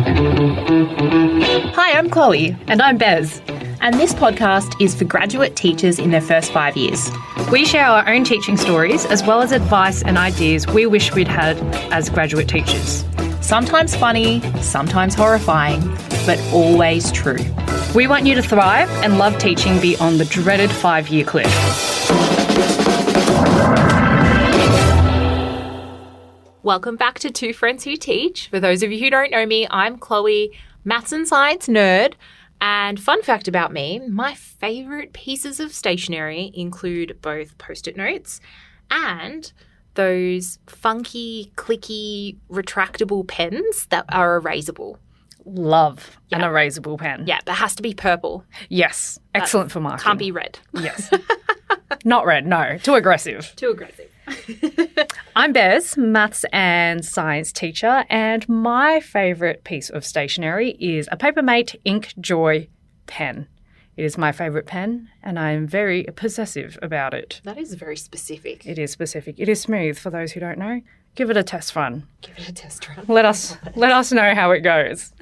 Hi, I'm Chloe. And I'm Bez. And this podcast is for graduate teachers in their first 5 years. We share our own teaching stories as well as advice and ideas we wish we'd had as graduate teachers. Sometimes funny, sometimes horrifying, but always true. We want you to thrive and love teaching beyond the dreaded 5-year cliff. Welcome back to Two Friends Who Teach. For those of you who don't know me, I'm Chloe, maths and science nerd. And fun fact about me, my favourite pieces of stationery include both Post-it notes and those funky, clicky, retractable pens that are erasable. Love an erasable pen. Yeah, that has to be purple. Yes. Excellent for marking. Can't be red. Yes. Not red, no. Too aggressive. Too aggressive. I'm Bez, maths and science teacher, and my favourite piece of stationery is a Papermate Ink Joy pen. It is my favourite pen, and I'm very possessive about it. That is very specific. It is specific. It is smooth, for those who don't know. Give it a test run. Give it a test run. Let us know how it goes.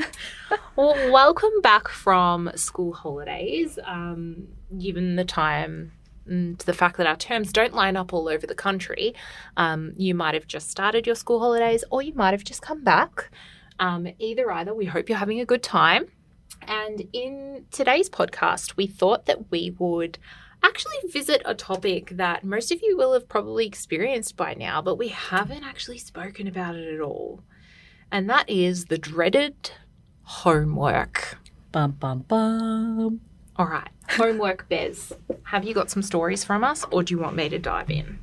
Well, welcome back from school holidays. Given the time and the fact that our terms don't line up all over the country, you might have just started your school holidays or you might have just come back. Either, we hope you're having a good time. And in today's podcast, we thought that we would actually visit a topic that most of you will have probably experienced by now, but we haven't actually spoken about it at all. And that is the dreaded homework. Bum, bum, bum. All right. Homework, Bez. Have you got some stories from us or do you want me to dive in?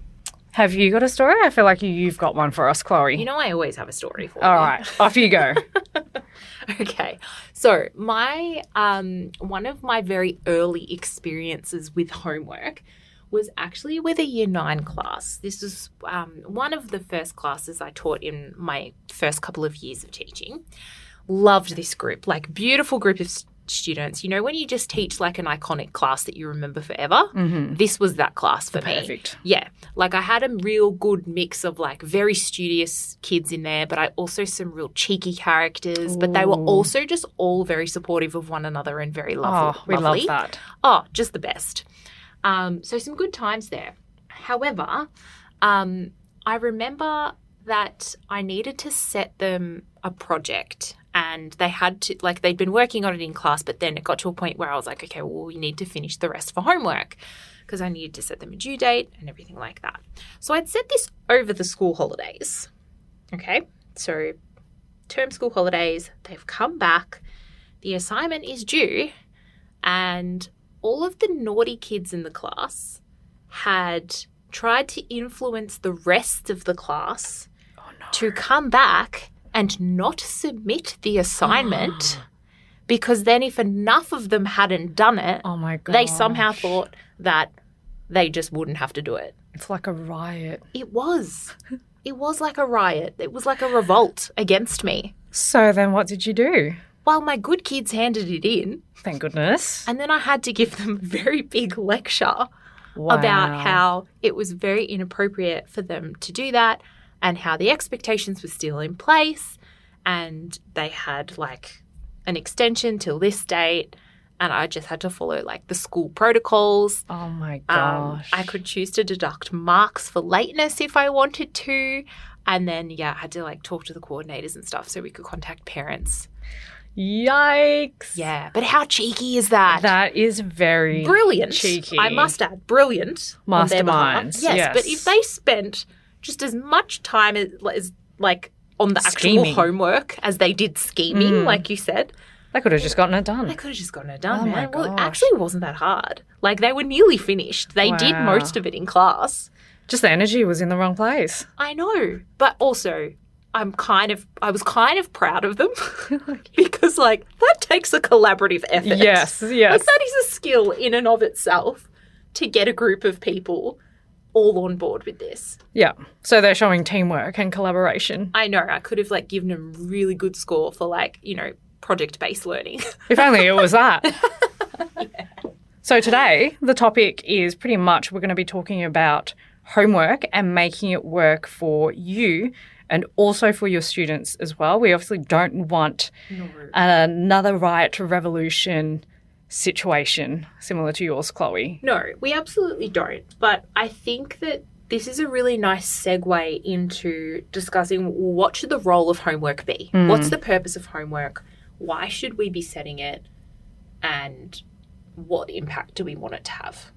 Have you got a story? I feel like you've got one for us, Chloe. You know, I always have a story for you. All right. Off you go. Okay. So my one of my very early experiences with homework was actually with a Year 9 class. This was one of the first classes I taught in my first couple of years of teaching. Loved this group, like beautiful group of students. You know, when you just teach like an iconic class that you remember forever, this was that class for me. Perfect. Yeah. Like I had a real good mix of like very studious kids in there, but I also some real cheeky characters, but they were also just all very supportive of one another and very lovely. Oh, we love that. Oh, just the best. So some good times there. However, I remember that I needed to set them a project and they had to, like, they'd been working on it in class, but then it got to a point where I was like, okay, well, we need to finish the rest for homework because I needed to set them a due date and everything like that. So I'd set this over the school holidays. Okay, so term school holidays, they've come back, the assignment is due, and all of the naughty kids in the class had tried to influence the rest of the class to come back and not submit the assignment because then if enough of them hadn't done it, they somehow thought that they just wouldn't have to do it. It's like a riot. It was. It was like a riot. It was like a revolt against me. So then what did you do? Well, my good kids handed it in. Thank goodness. And then I had to give them a very big lecture about how it was very inappropriate for them to do that and how the expectations were still in place and they had like an extension till this date and I just had to follow like the school protocols. Oh my gosh. I could choose to deduct marks for lateness if I wanted to. And then, I had to like talk to the coordinators and stuff so we could contact parents. Yikes. Yeah, but how cheeky is that? That is very brilliant. cheeky. I must add, brilliant. Masterminds. Yes, but if they spent just as much time as like on the Scheming. actual homework as they did scheming, like you said, they could have just gotten it done. they could have just gotten it done, Oh my man. Well, it gosh. actually wasn't that hard. Like they were nearly finished. They did Wow. most of it in class. Just the energy was in the wrong place. I know, but also I was kind of proud of them because like that takes a collaborative effort. Yes. Like that is a skill in and of itself to get a group of people all on board with this. Yeah. So they're showing teamwork and collaboration. I know. I could have like given them a really good score for like, project-based learning. If only it was that. So today, the topic is pretty much we're going to be talking about homework and making it work for you and also for your students as well. We obviously don't want No. another riot or revolution situation similar to yours, Chloe. No, we absolutely don't. But I think that this is a really nice segue into discussing what should the role of homework be? What's the purpose of homework? Why should we be setting it? And what impact do we want it to have?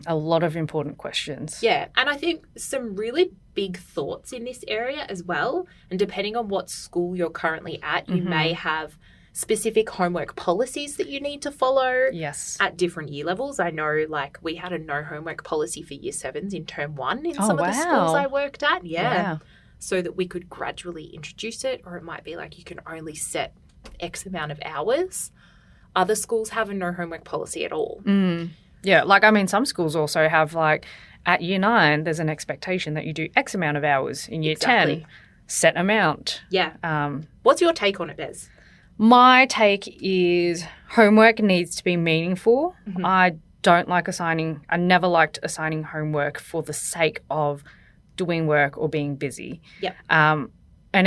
A lot of important questions. Yeah, and I think some really big thoughts in this area as well. And depending on what school you're currently at, you may have specific homework policies that you need to follow Yes. at different year levels. I know, like, we had a no homework policy for year 7s in term 1 in some of the schools wow. I worked at. Yeah. So that we could gradually introduce it, or it might be like you can only set X amount of hours. Other schools have a no homework policy at all. Yeah, like, I mean, some schools also have, like, at year 9, there's an expectation that you do X amount of hours. In year 10, set amount. Yeah. What's your take on it, Bez? My take is homework needs to be meaningful. I never liked assigning homework for the sake of doing work or being busy. Yep. And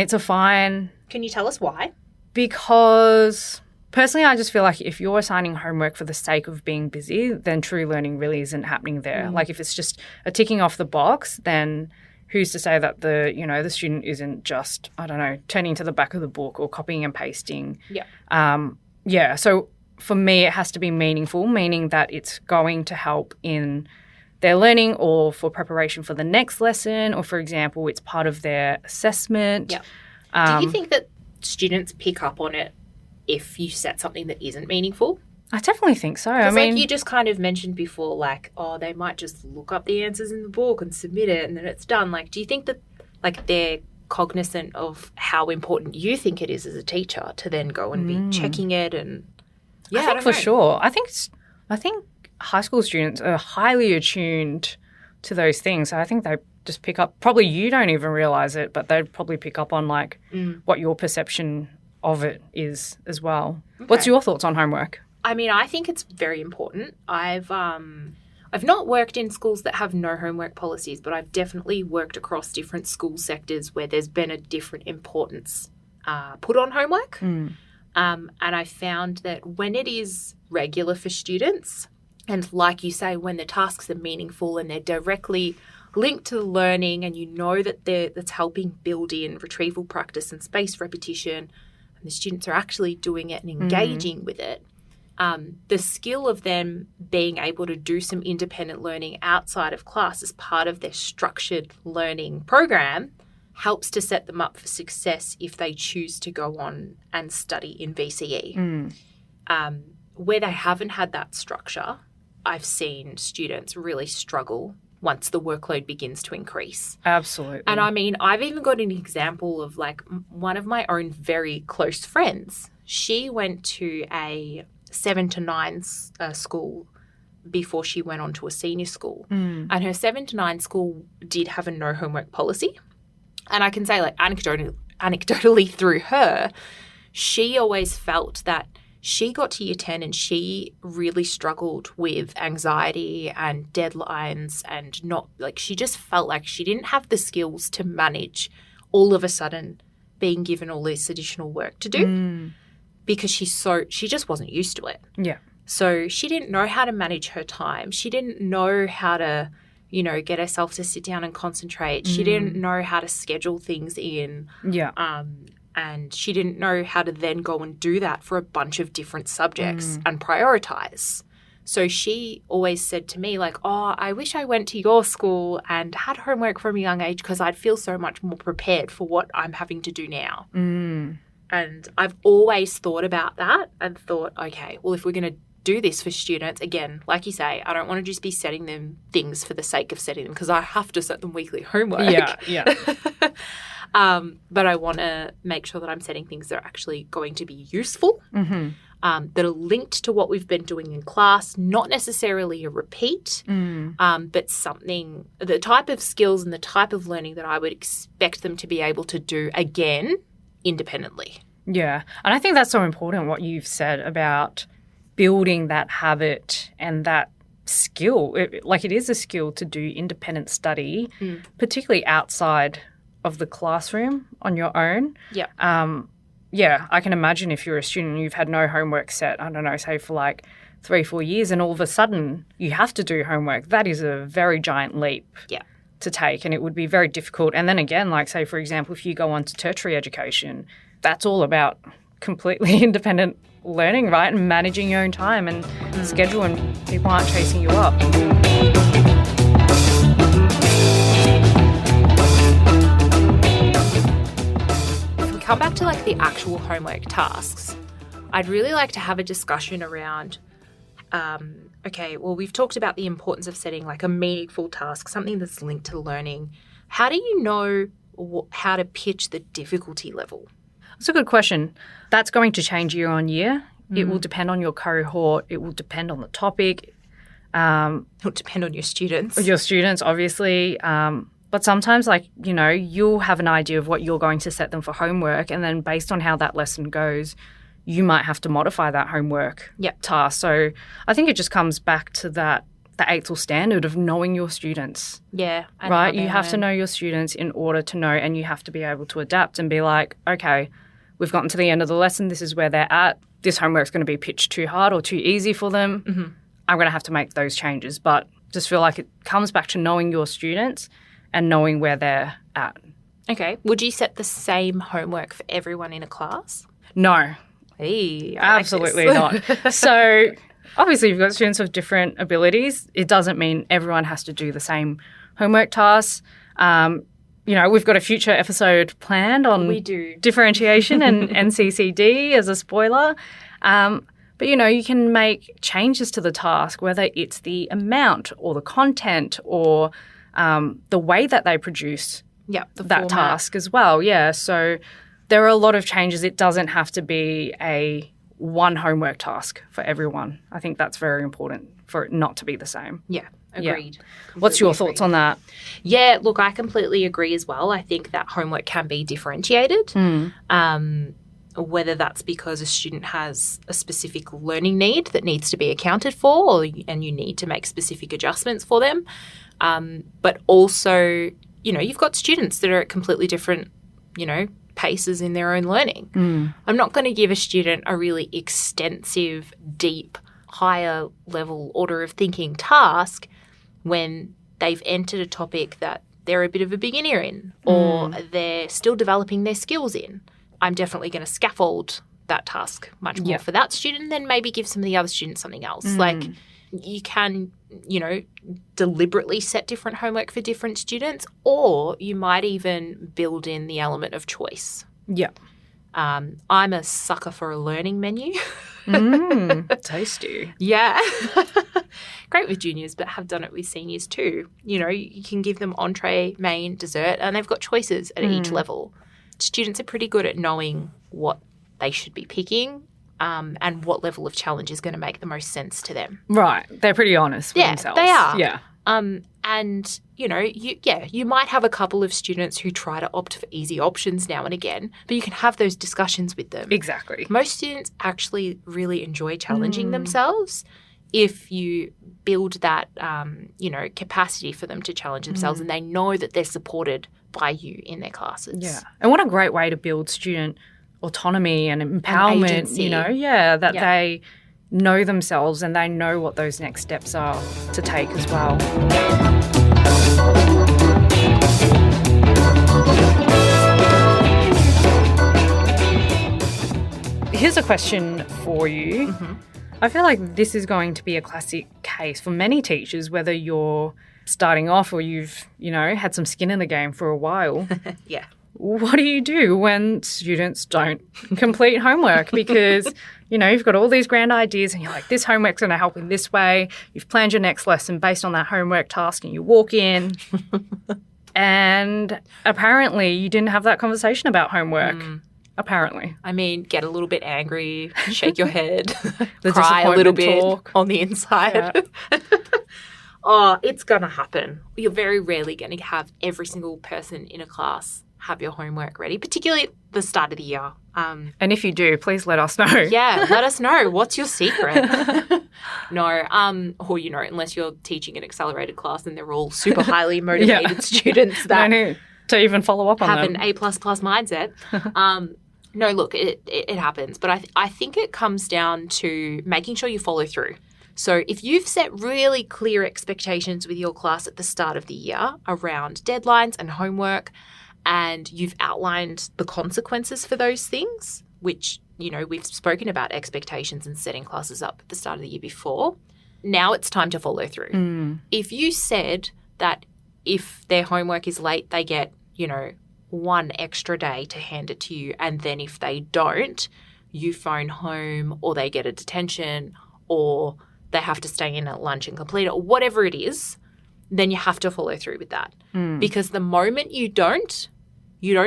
it's a fine Can you tell us why? because personally I just feel like if you're assigning homework for the sake of being busy, then true learning really isn't happening there. Like if it's just a ticking off the box, then who's to say that the student isn't just, I don't know, turning to the back of the book or copying and pasting. Yeah. So for me, it has to be meaningful, meaning that it's going to help in their learning or for preparation for the next lesson, or, for example, it's part of their assessment. Yeah. Do you think that students pick up on it if you set something that isn't meaningful? I definitely think so. I Because mean, like you just kind of mentioned before, like, oh, they might just look up the answers in the book and submit it and then it's done. Like, do you think that, like, they're cognizant of how important you think it is as a teacher to then go and be checking it? And yeah, I think for sure. I think high school students are highly attuned to those things. So I think they just pick up. Probably you don't even realize it, but they'd probably pick up on like what your perception of it is as well. What's your thoughts on homework? I mean, I think it's very important. I've not worked in schools that have no homework policies, but I've definitely worked across different school sectors where there's been a different importance put on homework. And I found that when it is regular for students, and like you say, when the tasks are meaningful and they're directly linked to the learning and you know that that's helping build in retrieval practice and spaced repetition, and the students are actually doing it and engaging with it, the skill of them being able to do some independent learning outside of class as part of their structured learning program helps to set them up for success if they choose to go on and study in VCE. Where they haven't had that structure, I've seen students really struggle once the workload begins to increase. Absolutely. And I mean, I've even got an example of like one of my own very close friends. She went to a 7 to 9 school before she went on to a senior school. And her 7 to 9 school did have a no homework policy. And I can say, like, anecdotally through her, she always felt that she got to year 10 and she really struggled with anxiety and deadlines and she just felt like she didn't have the skills to manage all of a sudden being given all this additional work to do because she just wasn't used to it. Yeah. So she didn't know how to manage her time. She didn't know how to, get herself to sit down and concentrate. She didn't know how to schedule things in. Yeah. And she didn't know how to then go and do that for a bunch of different subjects and prioritize. So she always said to me, like, oh, I wish I went to your school and had homework from a young age because I'd feel so much more prepared for what I'm having to do now. And I've always thought about that and thought, okay, well, if we're going to do this for students, again, like you say, I don't want to just be setting them things for the sake of setting them because I have to set them weekly homework. Yeah. But I want to make sure that I'm setting things that are actually going to be useful, that are linked to what we've been doing in class, not necessarily a repeat, but something, the type of skills and the type of learning that I would expect them to be able to do again independently. Yeah. And I think that's so important what you've said about building that habit and that skill. It is a skill to do independent study, particularly outside of the classroom on your own. Yeah. Yeah, I can imagine if you're a student and you've had no homework set, I don't know, say for like 3-4 years, and all of a sudden you have to do homework. That is a very giant leap to take, and it would be very difficult. And then again, like say, for example, if you go on to tertiary education, that's all about completely independent learning, right? And managing your own time and schedule, and people aren't chasing you up. Come back to like the actual homework tasks, I'd really like to have a discussion around, okay, well, we've talked about the importance of setting like a meaningful task, something that's linked to learning. How do you know how to pitch the difficulty level? That's a good question. That's going to change year on year. It will depend on your cohort. It will depend on the topic. It'll depend on your students. Your students, obviously. But sometimes, like, you know, you'll have an idea of what you're going to set them for homework, and then based on how that lesson goes, you might have to modify that homework task. So I think it just comes back to the AITL standard of knowing your students. Yeah. Right? You have to know your students in order to know, and you have to be able to adapt and be like, okay, we've gotten to the end of the lesson. This is where they're at. This homework's going to be pitched too hard or too easy for them. Mm-hmm. I'm going to have to make those changes. But just feel like it comes back to knowing your students and knowing where they're at. Okay. Would you set the same homework for everyone in a class? No. Hey, absolutely not. So obviously you've got students with different abilities. It doesn't mean everyone has to do the same homework tasks. You know, we've got a future episode planned on differentiation and NCCD as a spoiler. But, you know, you can make changes to the task, whether it's the amount or the content or the way that they produce that format. Task as well. Yeah, so there are a lot of changes. It doesn't have to be a one homework task for everyone. I think that's very important for it not to be the same. Yeah, agreed. Yeah. What's your thoughts on that? Yeah, look, I completely agree as well. I think that homework can be differentiated. Whether that's because a student has a specific learning need that needs to be accounted for, and you need to make specific adjustments for them. But also, you know, you've got students that are at completely different, you know, paces in their own learning. I'm not going to give a student a really extensive, deep, higher level order of thinking task when they've entered a topic that they're a bit of a beginner in or they're still developing their skills in. I'm definitely going to scaffold that task much more for that student, then maybe give some of the other students something else. Like you can, you know, deliberately set different homework for different students, or you might even build in the element of choice. Yeah. I'm a sucker for a learning menu. Tasty. Yeah. Great with juniors, but have done it with seniors too. You know, you can give them entree, main, dessert, and they've got choices at each level. Students are pretty good at knowing what they should be picking and what level of challenge is going to make the most sense to them. Right. They're pretty honest with themselves. They are. Yeah. And, you know, you might have a couple of students who try to opt for easy options now and again, but you can have those discussions with them. Exactly. Most students actually really enjoy challenging themselves if you build that, you know, capacity for them to challenge themselves and they know that they're supported by you in their classes. Yeah. And what a great way to build student autonomy and empowerment, agency. You know, that they know themselves and they know what those next steps are to take as well. Here's a question for you. I feel like this is going to be a classic case for many teachers, whether you're starting off or you've, you know, had some skin in the game for a while. Yeah. What do you do when students don't complete homework? Because, you know, you've got all these grand ideas and you're like, this homework's going to help in this way. You've planned your next lesson based on that homework task and you walk in and apparently you didn't have that conversation about homework. Apparently. I mean, get a little bit angry, shake your head, The cry a little bit talk. on the inside. Yeah. Oh, it's going to happen. You're very rarely going to have every single person in a class have your homework ready, particularly at the start of the year. And if you do, please let us know. Yeah, let us know. What's your secret? No, or, you know, unless you're teaching an accelerated class and they're all super highly motivated students that to even follow up on have them. an A++ mindset. No, look, it happens. But I think it comes down to making sure you follow through. So if you've set really clear expectations with your class at the start of the year around deadlines and homework, and you've outlined the consequences for those things, which, you know, we've spoken about expectations and setting classes up at the start of the year before, now it's time to follow through. If you said that if their homework is late, they get, you know, 1 extra day to hand it to you, and then if they don't, you phone home or they get a detention or they have to stay in at lunch and complete it or whatever it is, then you have to follow through with that. Because the moment you don't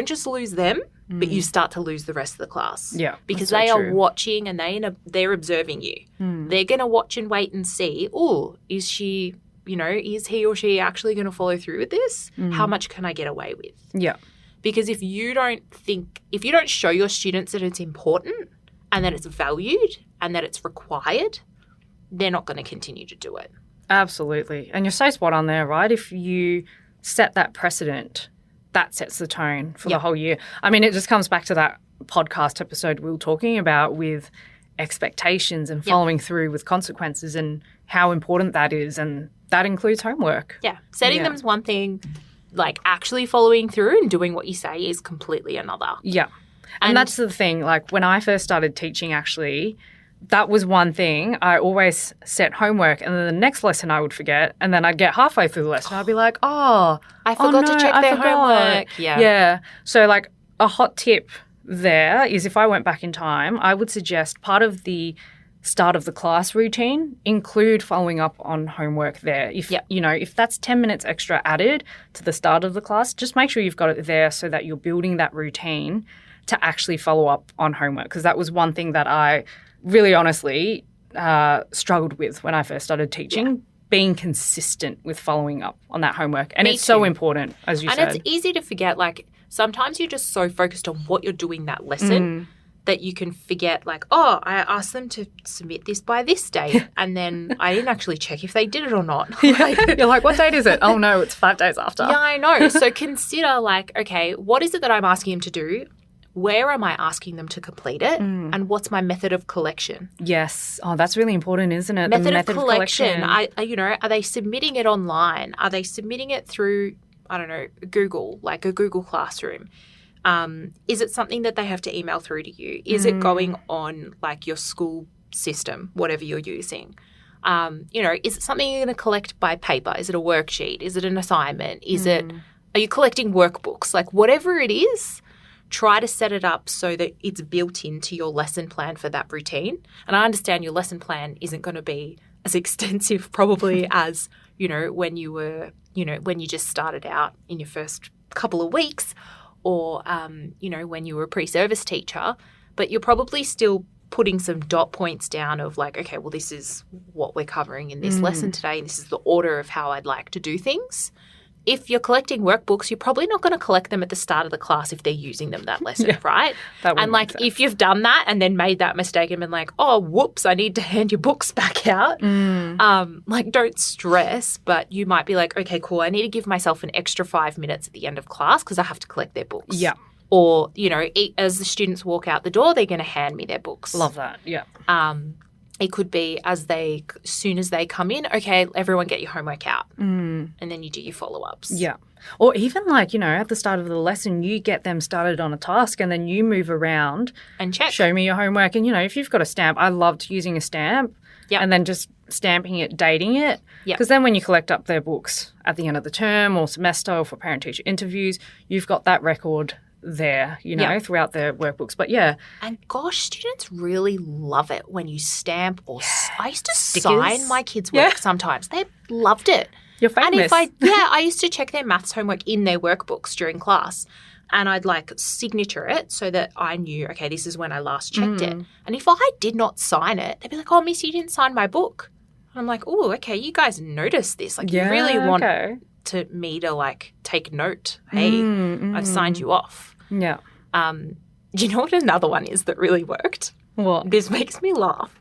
just lose them, but you start to lose the rest of the class. Yeah, because that's they so are true. watching and they're observing you. They're going to watch and wait and see, is she, you know, is he or she actually going to follow through with this? How much can I get away with? Yeah. Because if you don't show your students that it's important and that it's valued and that it's required, they're not going to continue to do it. Absolutely. And you're so spot on there, right? If you set that precedent, that sets the tone for the whole year. I mean, it just comes back to that podcast episode we were talking about with expectations and following through with consequences and how important that is. And that includes homework. Yeah. Setting them is one thing. Like, actually following through and doing what you say is completely another. Yeah. And that's the thing. Like, when I first started teaching, actually, that was one thing. I always set homework, and then the next lesson I would forget, and then I'd get halfway through the lesson. I'd be like, I forgot to check their homework. Yeah. So, like, a hot tip there is if I went back in time, I would suggest part of the start of the class routine include following up on homework there. If you know, if that's 10 minutes extra added to the start of the class, just make sure you've got it there so that you're building that routine to actually follow up on homework, because that was one thing that I really honestly struggled with when I first started teaching, being consistent with following up on that homework. And it's so important, as you said. And it's easy to forget, like, sometimes you're just so focused on what you're doing that lesson that you can forget, like, I asked them to submit this by this date, and then I didn't actually check if they did it or not. You're like, what date is it? Oh, no, it's 5 days after. Yeah, I know. So consider, like, okay, what is it that I'm asking them to do? Where am I asking them to complete it? And what's my method of collection? Yes. Oh, that's really important, isn't it? Method of collection. Are they submitting it online? Are they submitting it through, I don't know, Google, like a Google Classroom? Is it something that they have to email through to you? Is it going on, like, your school system, whatever you're using? Is it something you're going to collect by paper? Is it a worksheet? Is it an assignment? Are you collecting workbooks? Like, whatever it is, try to set it up so that it's built into your lesson plan for that routine. And I understand your lesson plan isn't going to be as extensive probably as, when you were, when you just started out in your first couple of weeks, or, when you were a pre-service teacher, but you're probably still putting some dot points down of, like, okay, well, this is what we're covering in this lesson today, and this is the order of how I'd like to do things. If you're collecting workbooks, you're probably not going to collect them at the start of the class if they're using them that lesson, right? And, like, if you've done that and then made that mistake and been like, oh, whoops, I need to hand your books back out, don't stress, but you might be like, okay, cool, I need to give myself an extra 5 minutes at the end of class because I have to collect their books. Yeah. Or, as the students walk out the door, they're going to hand me their books. Love that, yeah. It could be as soon as they come in, okay, everyone get your homework out. And then you do your follow-ups. Yeah. Or even, like, at the start of the lesson, you get them started on a task and then you move around and check. Show me your homework. And, if you've got a stamp, I loved using a stamp and then just stamping it, dating it. Because then when you collect up their books at the end of the term or semester or for parent-teacher interviews, you've got that record there, throughout their workbooks. But and gosh, students really love it when you stamp or I used to Stickers. sign my kids' work sometimes. They loved it. You're famous. And I used to check their maths homework in their workbooks during class, and I'd, like, signature it so that I knew, okay, this is when I last checked it. And if I did not sign it, they'd be like, oh, Miss, you didn't sign my book. And I'm like, oh, okay, you guys noticed this. Like, you really want me to, like, take note. Hey, I've signed you off. Yeah. Do you know what another one is that really worked? What? This makes me laugh.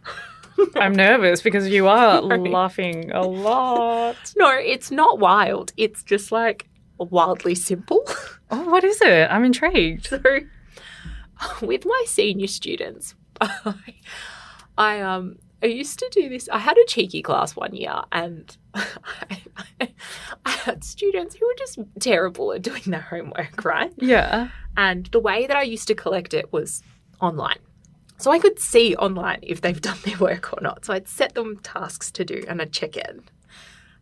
I'm nervous because you are laughing a lot. No, it's not wild. It's just like wildly simple. Oh, what is it? I'm intrigued. So with my senior students, I used to do this. I had a cheeky class one year, and I had students who were just terrible at doing their homework, right? Yeah. And the way that I used to collect it was online. So I could see online if they've done their work or not. So I'd set them tasks to do and I'd check in.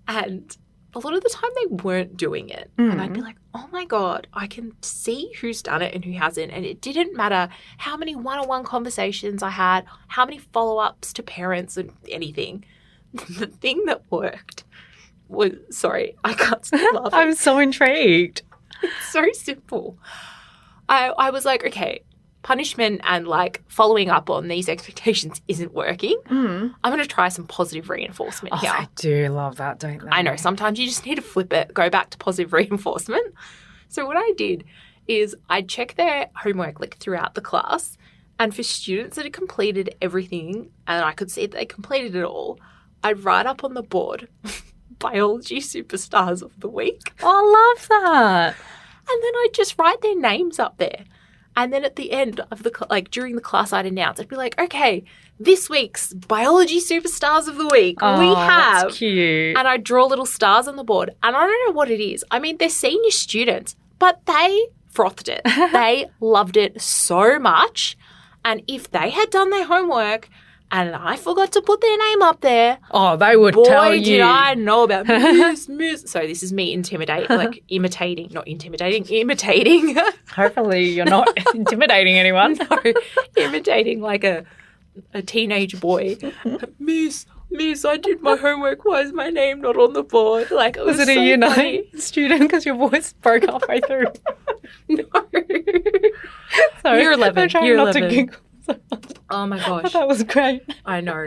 And a lot of the time they weren't doing it. And I'd be like, oh my God, I can see who's done it and who hasn't. And it didn't matter how many one-on-one conversations I had, how many follow-ups to parents and anything. The thing that worked was, sorry, I can't stop laughing. I'm so intrigued. It's so simple. I was like, okay, punishment and like following up on these expectations isn't working. I'm going to try some positive reinforcement here. I do love that, don't they? I know. Sometimes you just need to flip it, go back to positive reinforcement. So what I did is I'd check their homework like throughout the class, and for students that had completed everything and I could see that they completed it all, I'd write up on the board biology superstars of the week. Oh, I love that. And then I'd just write their names up there. And then at the end of during the class, I'd announce, I'd be like, okay, this week's biology superstars of the week, we have. That's cute. And I'd draw little stars on the board. And I don't know what it is. I mean, they're senior students, but they frothed it. They loved it so much. And if they had done their homework and I forgot to put their name up there, oh, they would tell you. Boy, did I know about Miss. So this is me imitating. Hopefully you're not intimidating anyone. No, imitating like a teenage boy. Miss, I did my homework. Why is my name not on the board? Like, Was it so a Year 9 funny. student because your voice broke halfway through? No. Sorry, Year 11. I'm trying Year not 11. to giggle. Oh my gosh. That was great. I know.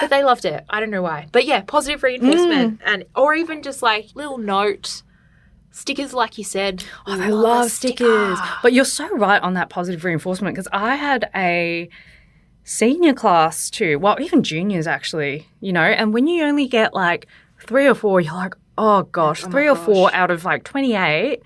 But they loved it. I don't know why. But yeah, positive reinforcement or even just like little note stickers, like you said. Oh, I love stickers. But you're so right on that positive reinforcement, because I had a senior class too. Well, even juniors actually, and when you only get like 3 or 4, you're like, oh gosh, 3 or 4 out of like 28.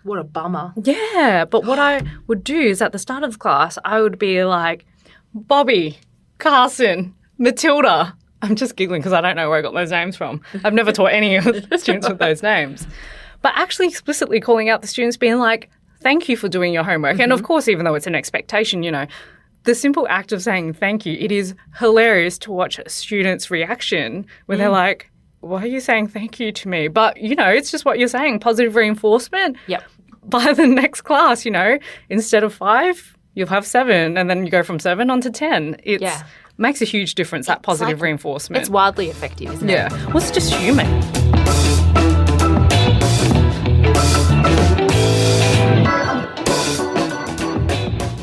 What a bummer. Yeah, but what I would do is at the start of the class, I would be like, Bobby, Carson, Matilda. I'm just giggling because I don't know where I got those names from. I've never taught any of the students with those names. But actually explicitly calling out the students, being like, thank you for doing your homework. And of course, even though it's an expectation, the simple act of saying thank you, it is hilarious to watch a student's reaction when they're like, why are you saying thank you to me? But, it's just what you're saying, positive reinforcement. Yep. By the next class, instead of 5, you'll have 7, and then you go from 7 on to 10. It makes a huge difference, that positive reinforcement. It's wildly effective, isn't it? Yeah. Well, it's just human.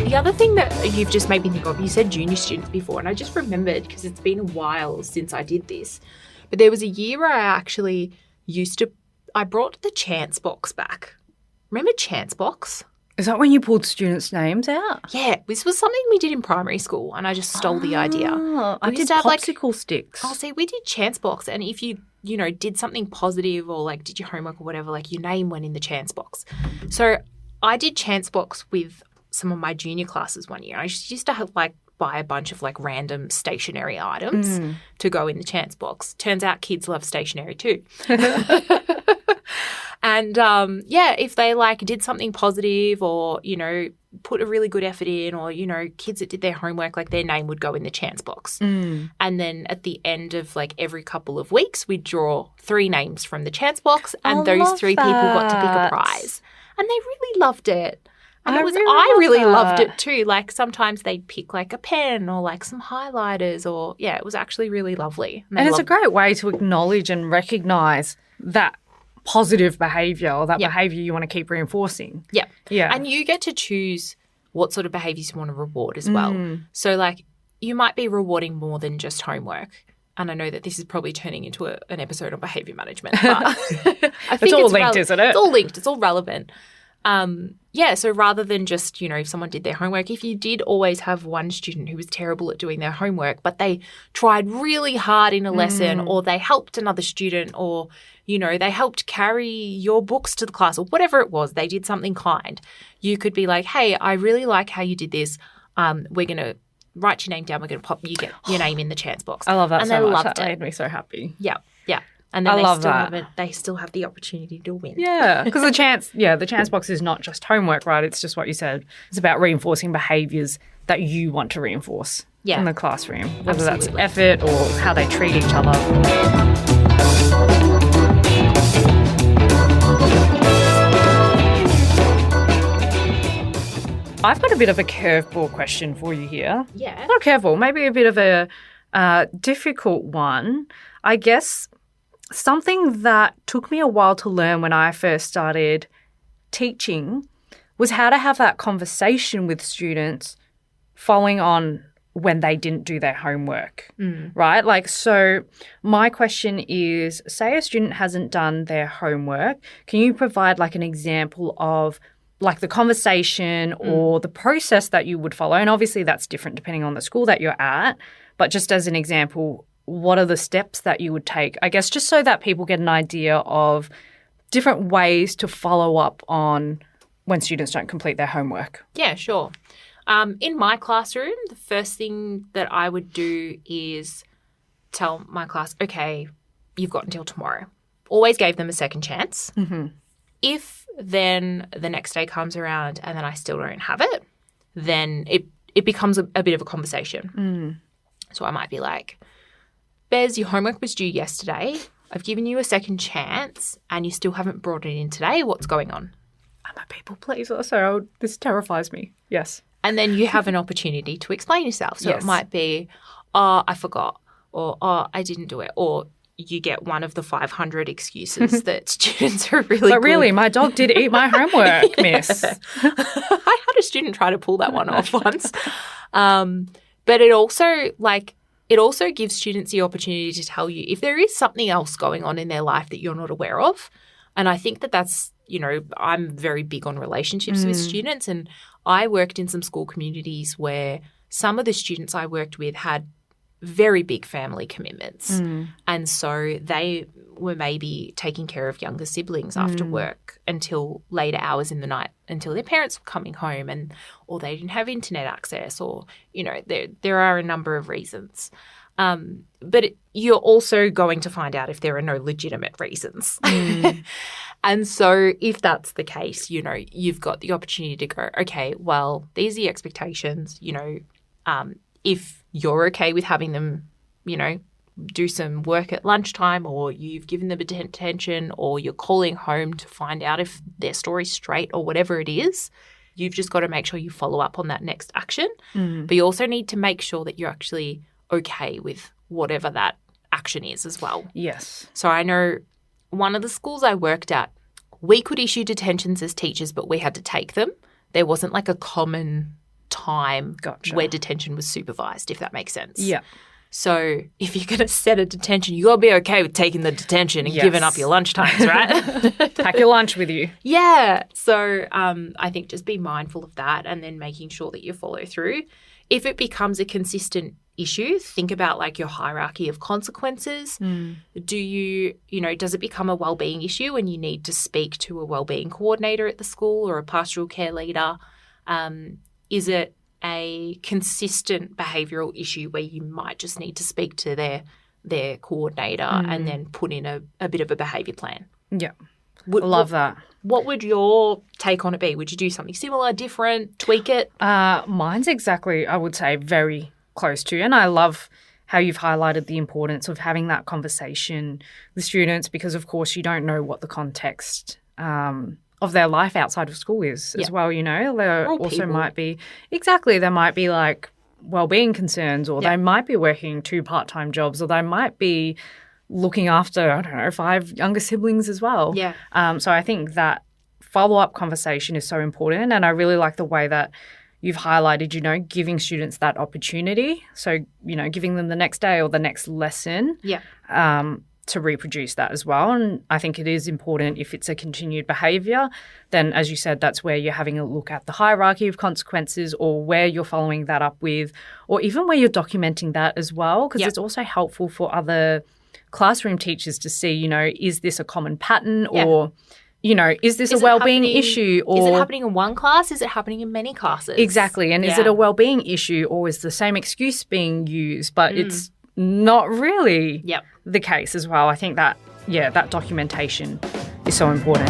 The other thing that you've just made me think of, you said junior students before, and I just remembered because it's been a while since I did this, but there was a year where I actually I brought the chance box back. Remember chance box? Is that when you pulled students' names out? Yeah, this was something we did in primary school, and I just stole the idea. I We did used to have, popsicle sticks. Oh, see, we did chance box, and if you did something positive or like did your homework or whatever, like your name went in the chance box. So I did chance box with some of my junior classes one year. I just used to buy a bunch of like random stationery items to go in the chance box. Turns out kids love stationery too. And if they did something positive or, put a really good effort in or, kids that did their homework, their name would go in the chance box. And then at the end of every couple of weeks, we'd draw 3 names from the chance box and those 3 people got to pick a prize. And they really loved it. And I really loved it too. Sometimes they'd pick a pen or some highlighters or, it was actually really lovely. And it's a great way to acknowledge and recognise that positive behaviour or that behaviour you want to keep reinforcing. Yeah. Yeah. And you get to choose what sort of behaviours you want to reward as well. So you might be rewarding more than just homework. And I know that this is probably turning into an episode on behaviour management. But I think it's all linked, isn't it? It's all linked. It's all relevant. So rather than just, if someone did their homework, if you did always have one student who was terrible at doing their homework, but they tried really hard in a lesson or they helped another student or, they helped carry your books to the class or whatever it was, they did something kind. You could be like, hey, I really like how you did this. We're going to write your name down. We're going to you get your name in the chance box. I love that and so they much. loved That it. made me so happy. Yeah. And then they still have the opportunity to win. Yeah, because the chance box is not just homework, right? It's just what you said. It's about reinforcing behaviours that you want to reinforce in the classroom, whether Absolutely. that's effort or how they treat each other. I've got a bit of a curveball question for you here. Yeah. Not a curveball, maybe a bit of a difficult one. I guess something that took me a while to learn when I first started teaching was how to have that conversation with students following on when they didn't do their homework, right? Like, so my question is, say a student hasn't done their homework, can you provide like an example of like the conversation or the process that you would follow? And obviously that's different depending on the school that you're at, but just as an example, what are the steps that you would take? I guess just so that people get an idea of different ways to follow up on when students don't complete their homework. Yeah, sure. In my classroom, the first thing that I would do is tell my class, okay, you've got until tomorrow. Always gave them a second chance. Mm-hmm. If then the next day comes around and then I still don't have it, then it becomes a bit of a conversation. So I might be like, Bez, your homework was due yesterday. I've given you a second chance and you still haven't brought it in today. What's going on? I'm a people pleaser, so this terrifies me. Yes. And then you have an opportunity to explain yourself. So Yes. it might be, oh, I forgot, or oh, I didn't do it, or you get one of the 500 excuses that students are really But really, good. my dog did eat my homework, miss. I had a student try to pull that one off once. But it also gives students the opportunity to tell you if there is something else going on in their life that you're not aware of. And I think that's, I'm very big on relationships with students. And I worked in some school communities where some of the students I worked with had very big family commitments. And so they were maybe taking care of younger siblings after work until later hours in the night, until their parents were coming home or they didn't have internet access or, there are a number of reasons. But you're also going to find out if there are no legitimate reasons. And so if that's the case, you've got the opportunity to go, okay, well, these are the expectations, if you're okay with having them, do some work at lunchtime or you've given them attention or you're calling home to find out if their story's straight or whatever it is, you've just got to make sure you follow up on that next action. But you also need to make sure that you're actually okay with whatever that action is as well. Yes. So I know one of the schools I worked at, we could issue detentions as teachers, but we had to take them. There wasn't like a common time where detention was supervised, if that makes sense. Yeah. So if you're going to set a detention, you got to be okay with taking the detention and giving up your lunch times, right? Pack your lunch with you. Yeah. So I think just be mindful of that and then making sure that you follow through. If it becomes a consistent issue, think about like your hierarchy of consequences. Do you, does it become a wellbeing issue and you need to speak to a wellbeing coordinator at the school or a pastoral care leader? Is it a consistent behavioural issue where you might just need to speak to their coordinator and then put in a bit of a behaviour plan? Yeah. Love that. What would your take on it be? Would you do something similar, different, tweak it? Mine's exactly, I would say, very close to. And I love how you've highlighted the importance of having that conversation with students because, of course, you don't know what the context of their life outside of school is as well, There also might be, there might be like wellbeing concerns or they might be working 2 part-time jobs or they might be looking after, 5 younger siblings as well. Yeah. So I think that follow-up conversation is so important and I really like the way that you've highlighted, giving students that opportunity. So, giving them the next day or the next lesson to reproduce that as well. And I think it is important if it's a continued behaviour, then as you said, that's where you're having a look at the hierarchy of consequences or where you're following that up with, or even where you're documenting that as well, because it's also helpful for other classroom teachers to see, you know, is this a common pattern or, you know, is this a wellbeing issue? Or is it happening in one class? Is it happening in many classes? Exactly. And is it a wellbeing issue, or is the same excuse being used, but it's not really the case as well? I think that, that documentation is so important.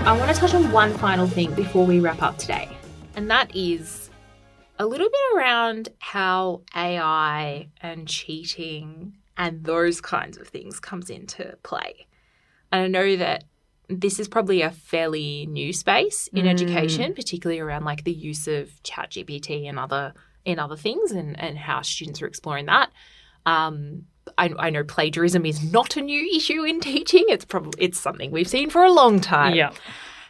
I want to touch on one final thing before we wrap up today, and that is a little bit around how AI and cheating and those kinds of things comes into play. And I know that this is probably a fairly new space in education, particularly around like the use of ChatGPT and other things and how students are exploring that. I know plagiarism is not a new issue in teaching. It's something we've seen for a long time. Yeah.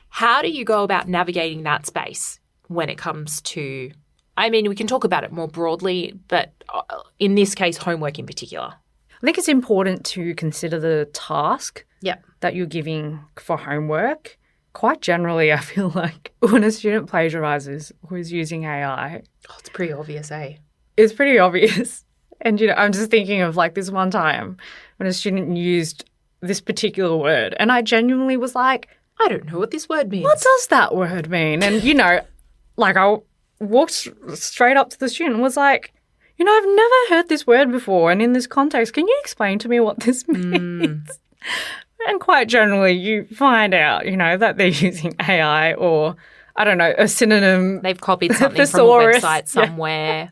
How do you go about navigating that space when it comes to, I mean, we can talk about it more broadly, but in this case, homework in particular? I think it's important to consider the task that you're giving for homework. Quite generally, I feel like when a student plagiarizes who's using AI, it's pretty obvious, eh? It's pretty obvious. And, you know, I'm just thinking of like this one time when a student used this particular word and I genuinely was like, I don't know what this word means. What does that word mean? And, you know, like I walked straight up to the student and was like, you know, I've never heard this word before, and in this context, can you explain to me what this means? And quite generally, you find out, you know, that they're using AI or, I don't know, a synonym. They've copied something from a website somewhere.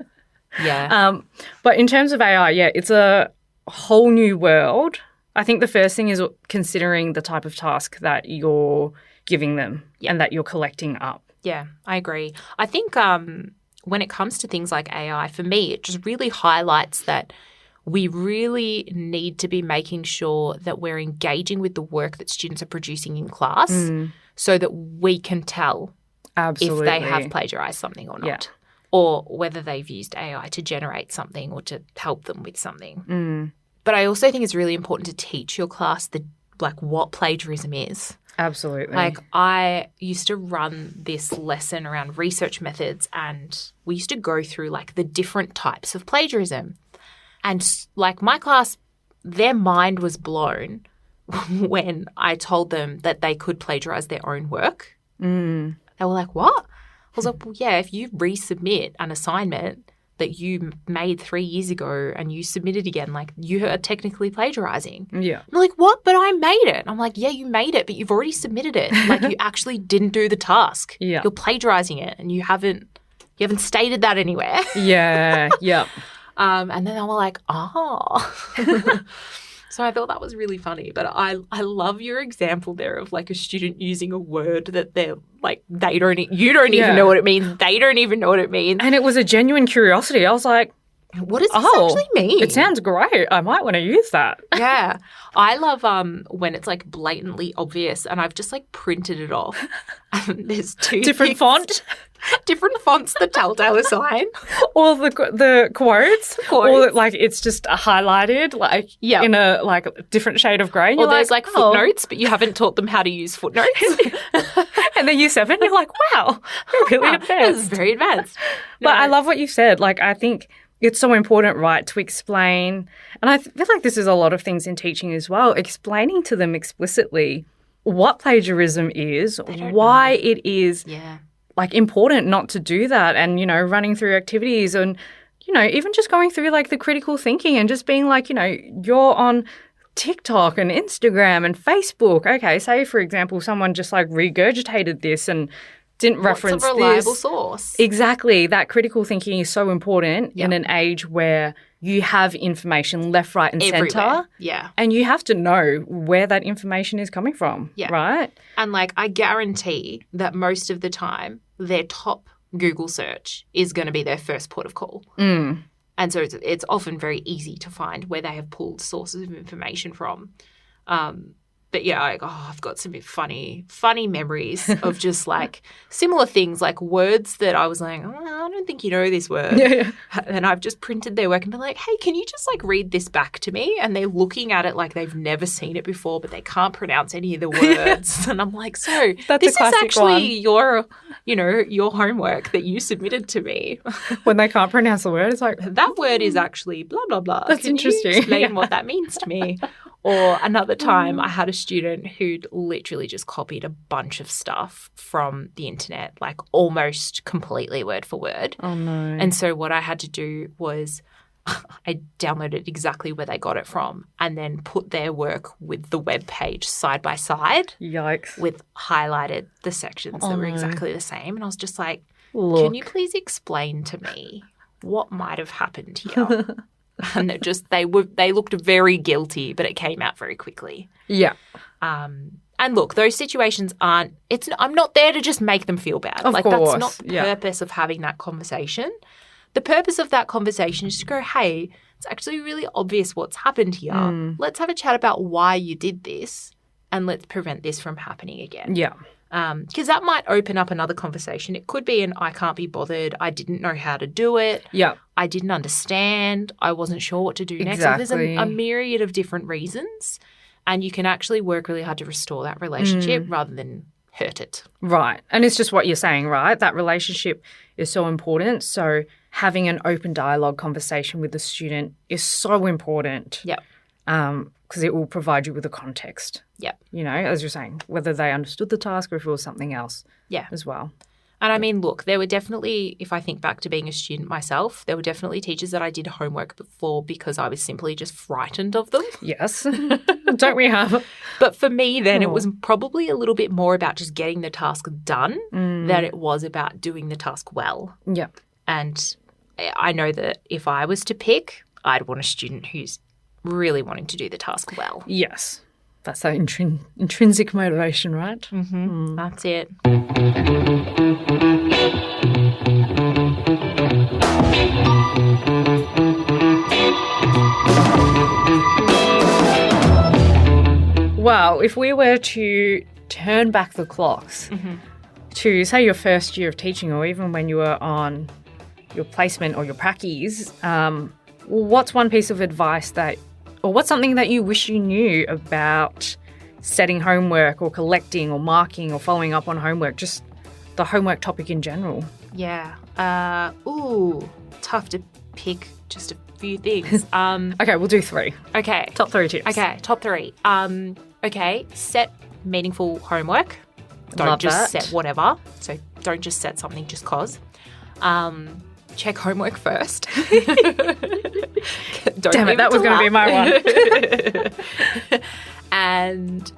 But in terms of AI, it's a whole new world. I think the first thing is considering the type of task that you're giving them and that you're collecting up. Yeah, I agree. I think when it comes to things like AI, for me, it just really highlights that we really need to be making sure that we're engaging with the work that students are producing in class so that we can tell if they have plagiarized something or not, or whether they've used AI to generate something or to help them with something. But I also think it's really important to teach your class what plagiarism is. Absolutely. Like I used to run this lesson around research methods, and we used to go through like the different types of plagiarism. And like my class, their mind was blown when I told them that they could plagiarize their own work. They were like, what? I was like, well, yeah, if you resubmit an assignment that you made 3 years ago and you submit it again, like you are technically plagiarizing. Yeah. I'm like, what? But I made it. I'm like, yeah, you made it, but you've already submitted it. Like you actually didn't do the task. Yeah. You're plagiarizing it and you haven't stated that anywhere. Yeah. And then they were like, oh. So I thought that was really funny. But I love your example there of like a student using a word that they're like, you don't even know what it means. They don't even know what it means. And it was a genuine curiosity. I was like, what does this actually mean? It sounds great. I might want to use that. Yeah. I love when it's like blatantly obvious and I've just like printed it off. There's two different font. Different fonts, the telltale sign. Or the quotes. Or like it's just highlighted like in a like a different shade of grey. Or there's like footnotes, but you haven't taught them how to use footnotes. And then year 7, you're like, wow, they're really advanced. This is very advanced. No. But I love what you said. Like I think it's so important, right, to explain. And I feel like this is a lot of things in teaching as well, explaining to them explicitly what plagiarism is, why it is like important not to do that, and, you know, running through activities and, you know, even just going through like the critical thinking and just being like, you know, you're on TikTok and Instagram and Facebook. Okay, say, for example, someone just like regurgitated this and didn't reference this. What's a reliable source? Exactly. That critical thinking is so important in an age where you have information left, right and centre. Yeah. And you have to know where that information is coming from, right? And like I guarantee that most of the time their top Google search is going to be their first port of call. And so it's often very easy to find where they have pulled sources of information from. But yeah, I've got some funny memories of just like similar things, like words that I was like, I don't think you know this word. Yeah. And I've just printed their work and been like, hey, can you just like read this back to me? And they're looking at it like they've never seen it before, but they can't pronounce any of the words. And I'm like, so That's this a classic is actually one. your homework that you submitted to me. When they can't pronounce the word, it's like, That word is actually blah, blah, blah. That's Can interesting. you explain what that means to me? Or another time I had a student who'd literally just copied a bunch of stuff from the internet, like almost completely word for word. oh no. And so what I had to do was I downloaded exactly where they got it from and then put their work with the web page side by side Yikes. with highlighted the sections that were no. exactly the same. And I was just like, Look. can you please explain to me what might have happened here? And they looked very guilty, but it came out very quickly. Yeah. And look, those situations I'm not there to just make them feel bad. Of Like course, that's not the yeah. purpose of having that conversation. The purpose of that conversation is to go, hey, it's actually really obvious what's happened here. Let's have a chat about why you did this and let's prevent this from happening again. Yeah. Because that might open up another conversation. It could be an I can't be bothered. I didn't know how to do it. Yeah. I didn't understand. I wasn't sure what to do next. So there's Exactly. a myriad of different reasons. And you can actually work really hard to restore that relationship rather than hurt it. Right. And it's just what you're saying, right? That relationship is so important. So having an open dialogue conversation with the student is so important. Yep. Because it will provide you with a context. Yep. You know, as you're saying, whether they understood the task or if it was something else Yeah. as well. And I mean, look, there were definitely, if I think back to being a student myself, there were definitely teachers that I did homework for because I was simply just frightened of them. Yes. Don't we have? But for me then, it was probably a little bit more about just getting the task done than it was about doing the task well. Yeah. And I know that if I was to pick, I'd want a student who's really wanting to do the task well. Yes. That's that intrinsic motivation, right? That's it. Well, if we were to turn back the clocks to, say, your first year of teaching or even when you were on your placement or your practice, what's one piece of advice or what's something that you wish you knew about setting homework or collecting or marking or following up on homework, just the homework topic in general? Yeah. Tough to pick just a few things. Okay, we'll do 3. Okay. Top 3 tips. Okay, top 3. Okay, set meaningful homework. Don't Love just that. set whatever. So don't just set something just cause. Check homework first. Don't Damn it, leave that was till going to be my one. And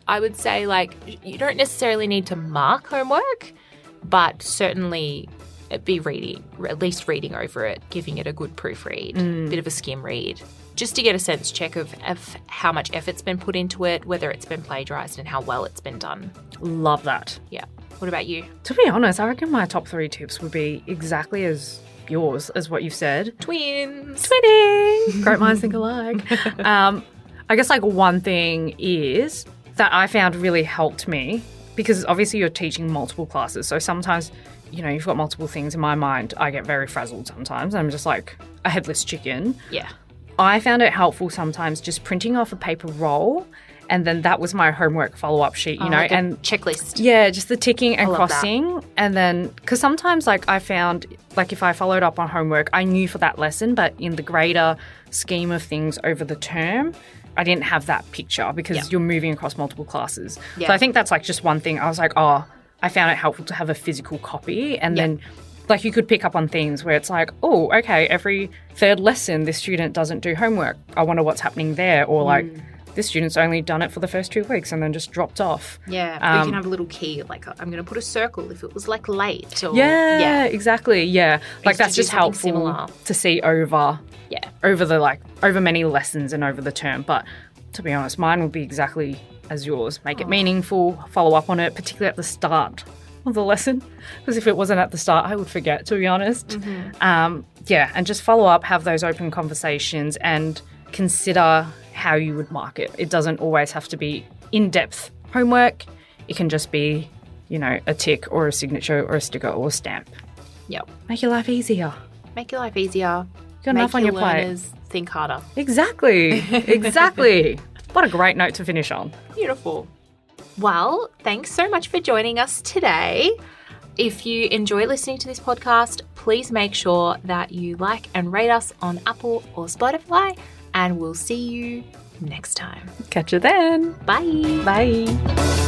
I would say, like, you don't necessarily need to mark homework, but certainly be reading, at least reading over it, giving it a good proofread, bit of a skim read, just to get a sense check of how much effort's been put into it, whether it's been plagiarised and how well it's been done. Love that. Yeah. What about you? To be honest, I reckon my top 3 tips would be exactly as yours, as what you said. Twins. Twinning! Great minds think alike. I guess like one thing is that I found really helped me, because obviously you're teaching multiple classes. So sometimes, you know, you've got multiple things in my mind. I get very frazzled sometimes. I'm just like a headless chicken. Yeah. I found it helpful sometimes just printing off a paper roll, and then that was my homework follow-up sheet, you know, like a and checklist. yeah, just the ticking and love that. crossing. And then, because sometimes, like, I found, like, if I followed up on homework, I knew for that lesson, but in the greater scheme of things over the term, I didn't have that picture because you're moving across multiple classes. Yeah. So I think that's, like, just one thing. I was like, oh, I found it helpful to have a physical copy. And then, like, you could pick up on themes where it's like, oh, okay, every third lesson, this student doesn't do homework. I wonder what's happening there. Or, like, this student's only done it for the first 2 weeks and then just dropped off. Yeah, or you can have a little key, like I'm going to put a circle if it was like late. Or, Yeah, exactly. Yeah, like Used to that's do just something helpful similar. to see over Yeah. over many lessons and over the term. But to be honest, mine would be exactly as yours. Make it meaningful, follow up on it, particularly at the start of the lesson. Because if it wasn't at the start, I would forget, to be honest. And just follow up, have those open conversations and consider how you would mark it. It doesn't always have to be in-depth homework. It can just be, a tick or a signature or a sticker or a stamp. Yep. Make your life easier. Make your life easier. You got enough on your plate. Learners think harder. Exactly. Exactly. What a great note to finish on. Beautiful. Well, thanks so much for joining us today. If you enjoy listening to this podcast, please make sure that you like and rate us on Apple or Spotify, and we'll see you next time. Catch you then. Bye. Bye.